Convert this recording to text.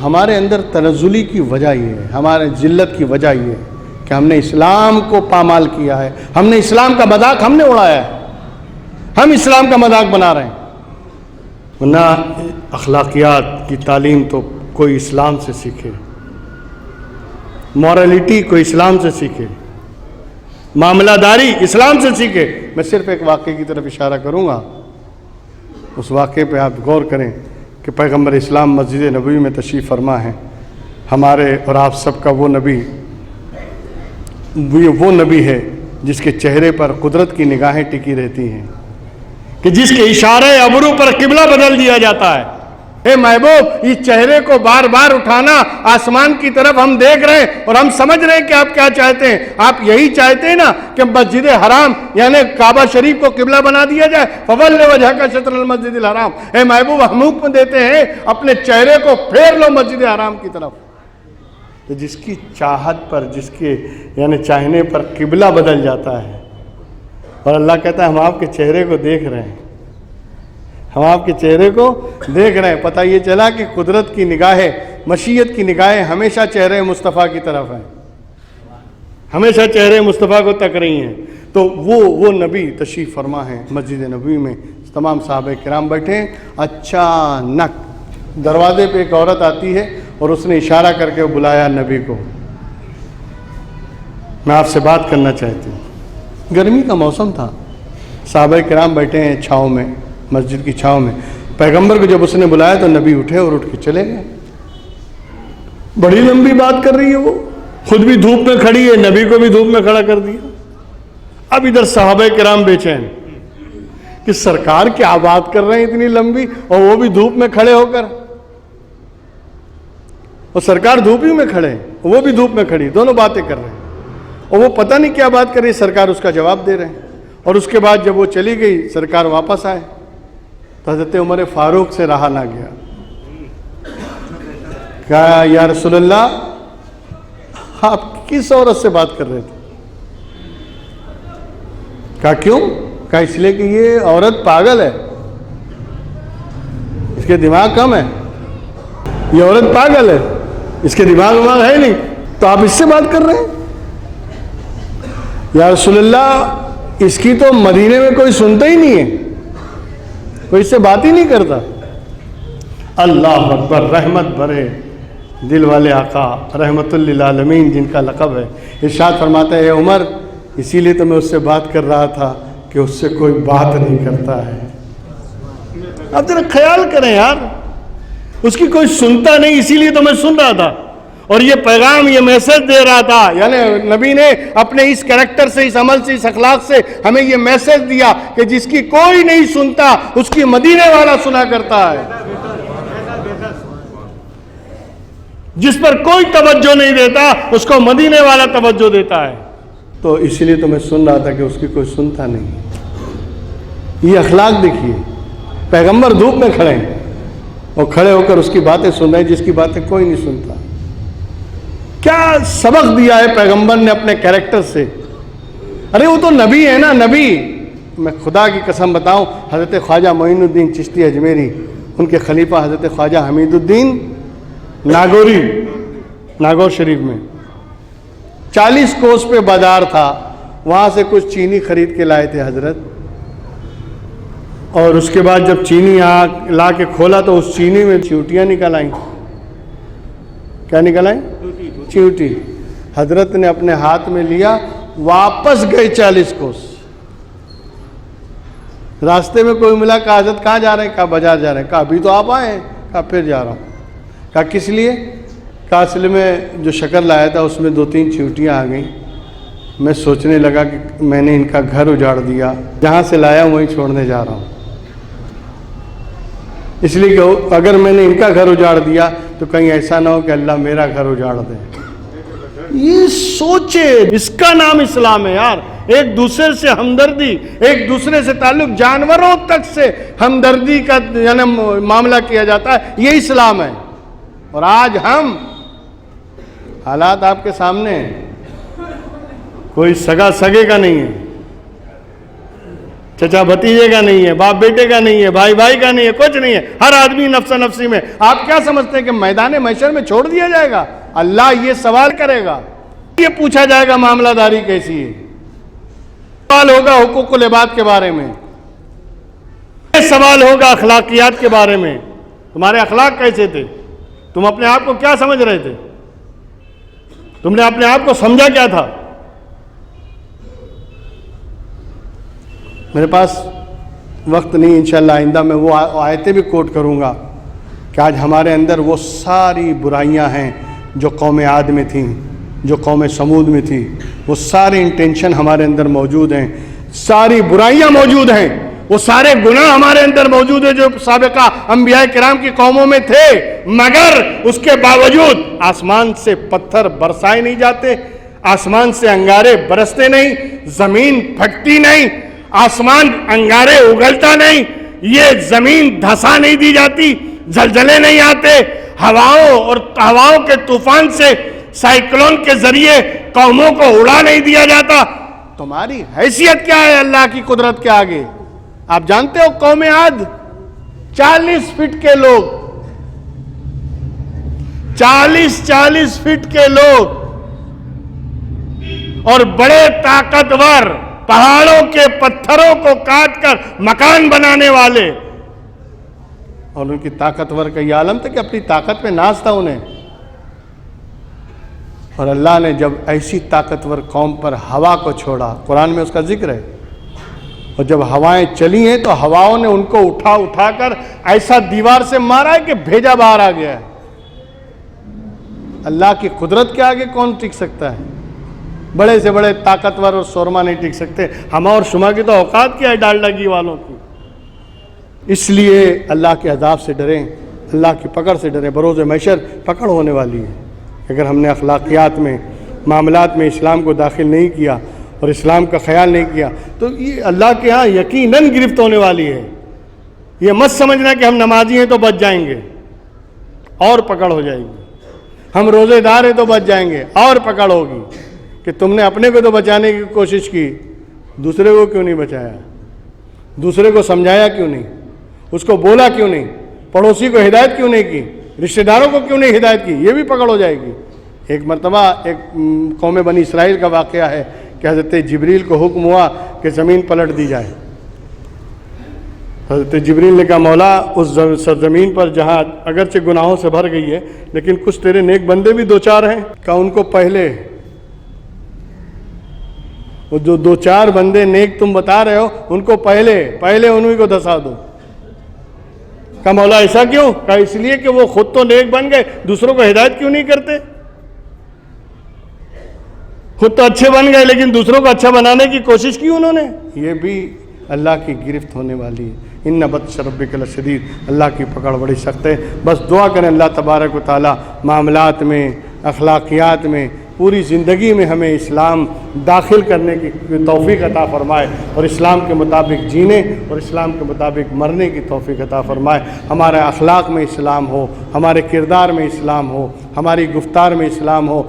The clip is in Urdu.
ہمارے اندر تنزلی کی وجہ یہ ہے، ہمارے ذلت کی وجہ یہ ہے کہ ہم نے اسلام کو پامال کیا ہے، ہم نے اسلام کا مذاق ہم نے اڑایا ہے، ہم اسلام کا مذاق بنا رہے ہیں۔ ورنہ اخلاقیات کی تعلیم تو کوئی اسلام سے سیکھے، مورالٹی کوئی اسلام سے سیکھے، معاملہ داری اسلام سے سیکھے۔ میں صرف ایک واقعے کی طرف اشارہ کروں گا، اس واقعے پہ آپ غور کریں کہ پیغمبر اسلام مسجد نبوی میں تشریف فرما ہے، ہمارے اور آپ سب کا وہ نبی ہے جس کے چہرے پر قدرت کی نگاہیں ٹکی رہتی ہیں، کہ جس کے اشارے ابرو پر قبلہ بدل دیا جاتا ہے۔ اے محبوب، اس چہرے کو بار بار اٹھانا، آسمان کی طرف ہم دیکھ رہے ہیں اور ہم سمجھ رہے ہیں کہ آپ کیا چاہتے ہیں۔ آپ یہی چاہتے ہیں نا کہ مسجد حرام یعنی کعبہ شریف کو قبلہ بنا دیا جائے، فَوَلِّ وَجْهَكَ شَطْرَ الْمَسْجِدِ الْحَرَامِ۔ اے محبوب، ہم حکم دیتے ہیں اپنے چہرے کو پھیر لو مسجد حرام کی طرف۔ تو جس کی چاہت پر، جس کے یعنی چاہنے پر قبلہ بدل جاتا ہے، اور اللہ کہتا ہے ہم آپ کے چہرے کو دیکھ رہے ہیں، ہم آپ کے چہرے کو دیکھ رہے ہیں۔ پتہ یہ چلا کہ قدرت کی نگاہیں، مشیت کی نگاہیں ہمیشہ چہرے مصطفیٰ کی طرف ہیں، ہمیشہ چہرے مصطفیٰ کو تک رہی ہیں۔ تو وہ نبی تشریف فرما ہے مسجد نبوی میں، تمام صحابہ کرام بیٹھے ہیں۔ اچانک دروازے پہ ایک عورت آتی ہے اور اس نے اشارہ کر کے بلایا نبی کو، میں آپ سے بات کرنا چاہتی ہوں۔ گرمی کا موسم تھا، صحابہ کرام بیٹھے ہیں چھاؤں میں، مسجد کی چھاؤں میں۔ پیغمبر کو جب اس نے بلایا تو نبی اٹھے اور اٹھ کے چلے گئے۔ بڑی لمبی بات کر رہی ہے، وہ خود بھی دھوپ میں کھڑی ہے، نبی کو بھی دھوپ میں کھڑا کر دیا۔ اب ادھر صحابہ کرام بے چین کہ سرکار کیا بات کر رہے ہیں اتنی لمبی، اور وہ بھی دھوپ میں کھڑے ہو کر، اور سرکار دھوپ ہی میں کھڑے ہیں، وہ بھی دھوپ میں کھڑی، دونوں باتیں کر رہے ہیں، اور وہ پتہ نہیں کیا بات کر رہی ہے، سرکار اس کا جواب دے رہے ہیں۔ اور اس کے بعد جب وہ چلی گئی، سرکار واپس آئے تو حضرت عمر فاروق سے رہا نہ گیا، کہا یا رسول اللہ آپ کس عورت سے بات کر رہے تھے؟ کہا کیوں؟ کہا اس لیے کہ یہ عورت پاگل ہے، اس کے دماغ کم ہے، یہ عورت پاگل ہے، اس کے دماغ ہے نہیں، تو آپ اس سے بات کر رہے ہیں؟ یا رسول اللہ اس کی تو مدینے میں کوئی سنتا ہی نہیں ہے، کوئی اس سے بات ہی نہیں کرتا۔ اللہ اکبر، رحمت بھرے دل والے آقا رحمت للعالمین جن کا لقب ہے، ارشاد فرماتا ہے اے عمر اسی لیے تو میں اس سے بات کر رہا تھا کہ اس سے کوئی بات نہیں کرتا ہے۔ اب ذرا خیال کریں یار، اس کی کوئی سنتا نہیں، اسی لیے تو میں سن رہا تھا، اور یہ پیغام، یہ میسج دے رہا تھا، یعنی نبی نے اپنے اس کریکٹر سے، اس عمل سے، اس اخلاق سے ہمیں یہ میسج دیا کہ جس کی کوئی نہیں سنتا اس کی مدینے والا سنا کرتا ہے، جس پر کوئی توجہ نہیں دیتا اس کو مدینے والا توجہ دیتا ہے۔ تو اس لیے تو میں سن رہا تھا کہ اس کی کوئی سنتا نہیں۔ یہ اخلاق دیکھیے، پیغمبر دھوپ میں کھڑے ہیں اور کھڑے ہو کر اس کی باتیں سن رہے ہیں جس کی باتیں کوئی نہیں سنتا۔ کیا سبق دیا ہے پیغمبر نے اپنے کریکٹر سے؟ ارے وہ تو نبی ہے نا، نبی۔ میں خدا کی قسم بتاؤں، حضرت خواجہ معین الدین چشتی اجمیری، ان کے خلیفہ حضرت خواجہ حمید الدین ناگوری، ناگور شریف میں 40 کوس پہ بازار تھا، وہاں سے کچھ چینی خرید کے لائے تھے حضرت، اور اس کے بعد جب چینی لا کے کھولا تو اس چینی میں چیوٹیاں نکل آئیں۔ کیا نکل آئیں؟ چیوٹی۔ حضرت نے اپنے ہاتھ میں لیا، واپس گئے 40 کوس۔ راستے میں کوئی ملا، کہا حضرت کہاں جا رہے ہیں؟ کہا بازار جا رہے ہیں۔ کہا ابھی تو آپ آئے ہیں؟ کہا پھر جا رہا ہوں۔ کہا کس لیے؟ کہا اصل میں جو شکر لایا تھا اس میں 2-3 چیوٹیاں آ گئیں، میں سوچنے لگا کہ میں نے ان کا گھر اجاڑ دیا، جہاں سے لایا وہیں چھوڑنے جا رہا ہوں، اس لیے کہ اگر میں نے ان کا گھر اجاڑ دیا تو کہیں ایسا نہ ہو کہ اللہ میرا گھر اجاڑ دے۔ یہ سوچے، اس کا نام اسلام ہے یار۔ ایک دوسرے سے ہمدردی، ایک دوسرے سے تعلق، جانوروں تک سے ہمدردی کا یعنی معاملہ کیا جاتا ہے، یہ اسلام ہے۔ اور آج ہم، حالات آپ کے سامنے ہیں، کوئی سگا سگے کا نہیں ہے، چچا بھتیجے کا نہیں ہے، باپ بیٹے کا نہیں ہے، بھائی بھائی کا نہیں ہے، کچھ نہیں ہے، ہر آدمی نفس نفسی میں۔ آپ کیا سمجھتے ہیں کہ میدان محشر میں چھوڑ دیا جائے گا؟ اللہ یہ سوال کرے گا، یہ پوچھا جائے گا معاملہ داری کیسی ہے، سوال ہوگا حقوق العباد کے بارے میں، یہ سوال ہوگا اخلاقیات کے بارے میں، تمہارے اخلاق کیسے تھے، تم اپنے آپ کو کیا سمجھ رہے تھے، تم نے اپنے آپ کو سمجھا کیا تھا؟ میرے پاس وقت نہیں، انشاءاللہ آئندہ میں وہ آیتیں بھی کوٹ کروں گا کہ آج ہمارے اندر وہ ساری برائیاں ہیں جو قوم عاد میں تھیں، جو قوم سمود میں تھی، وہ سارے انٹینشن ہمارے اندر موجود ہیں، ساری برائیاں موجود ہیں، وہ سارے گناہ ہمارے اندر موجود ہیں جو سابقہ انبیاء کرام کی قوموں میں تھے، مگر اس کے باوجود آسمان سے پتھر برسائے نہیں جاتے، آسمان سے انگارے برستے نہیں، زمین پھٹتی نہیں، آسمان انگارے اگلتا نہیں، یہ زمین دھسا نہیں دی جاتی، زلزلے نہیں آتے، ہواؤں کے طوفان سے، سائیکلون کے ذریعے قوموں کو اڑا نہیں دیا جاتا۔ تمہاری حیثیت کیا ہے اللہ کی قدرت کے آگے؟ آپ جانتے ہو قوم عاد 40 فٹ کے لوگ، 40 فٹ کے لوگ اور بڑے طاقتور، پہاڑوں کے پتھروں کو کاٹ کر مکان بنانے والے، اور ان کی طاقتور کا یہ عالم تھا کہ اپنی طاقت پہ ناز تھا انہیں، اور اللہ نے جب ایسی طاقتور قوم پر ہوا کو چھوڑا، قرآن میں اس کا ذکر ہے، اور جب ہوائیں چلی ہیں تو ہواؤں نے ان کو اٹھا کر ایسا دیوار سے مارا ہے کہ بھیجا باہر آ گیا ہے۔ اللہ کی قدرت کے آگے کون ٹک سکتا ہے؟ بڑے سے بڑے طاقتور اور سورما نہیں ٹک سکتے، ہما اور شما کی تو اوقات کیا ہے ڈالڈا گھی والوں کی۔ اس لیے اللہ کے عذاب سے ڈریں، اللہ کی پکڑ سے ڈریں، بروز محشر پکڑ ہونے والی ہے۔ اگر ہم نے اخلاقیات میں، معاملات میں اسلام کو داخل نہیں کیا اور اسلام کا خیال نہیں کیا تو یہ اللہ کے ہاں یقیناً گرفت ہونے والی ہے۔ یہ مت سمجھنا کہ ہم نمازی ہیں تو بچ جائیں گے، اور پکڑ ہو جائے گی، ہم روزے دار ہیں تو بچ جائیں گے، اور پکڑ ہوگی کہ تم نے اپنے کو تو بچانے کی کوشش کی، دوسرے کو کیوں نہیں بچایا، دوسرے کو سمجھایا کیوں نہیں، اس کو بولا کیوں نہیں، پڑوسی کو ہدایت کیوں نہیں کی، رشتہ داروں کو کیوں نہیں ہدایت کی، یہ بھی پکڑ ہو جائے گی۔ ایک مرتبہ ایک قوم بنی اسرائیل کا واقعہ ہے کہ حضرت جبریل کو حکم ہوا کہ زمین پلٹ دی جائے۔ حضرت جبریل نے کہا مولا اس سرزمین پر جہاں اگرچہ گناہوں سے بھر گئی ہے لیکن کچھ تیرے نیک بندے بھی 2-4 ہیں، کہا ان کو پہلے، وہ جو 2-4 بندے نیک تم بتا رہے ہو ان کو پہلے انہی کو دھسا دو۔ کہا مولا ایسا کیوں؟ کہا اس لیے کہ وہ خود تو نیک بن گئے، دوسروں کو ہدایت کیوں نہیں کرتے؟ خود تو اچھے بن گئے لیکن دوسروں کو اچھا بنانے کی کوشش کی انہوں نے۔ یہ بھی اللہ کی گرفت ہونے والی ہے۔ ان بطش ربک لشدید، اللہ کی پکڑ بڑی سخت ہے۔ بس دعا کریں اللہ تبارک و تعالی معاملات میں، اخلاقیات میں، پوری زندگی میں ہمیں اسلام داخل کرنے کی توفیق عطا فرمائے، اور اسلام کے مطابق جینے اور اسلام کے مطابق مرنے کی توفیق عطا فرمائے۔ ہمارے اخلاق میں اسلام ہو، ہمارے کردار میں اسلام ہو، ہماری گفتار میں اسلام ہو۔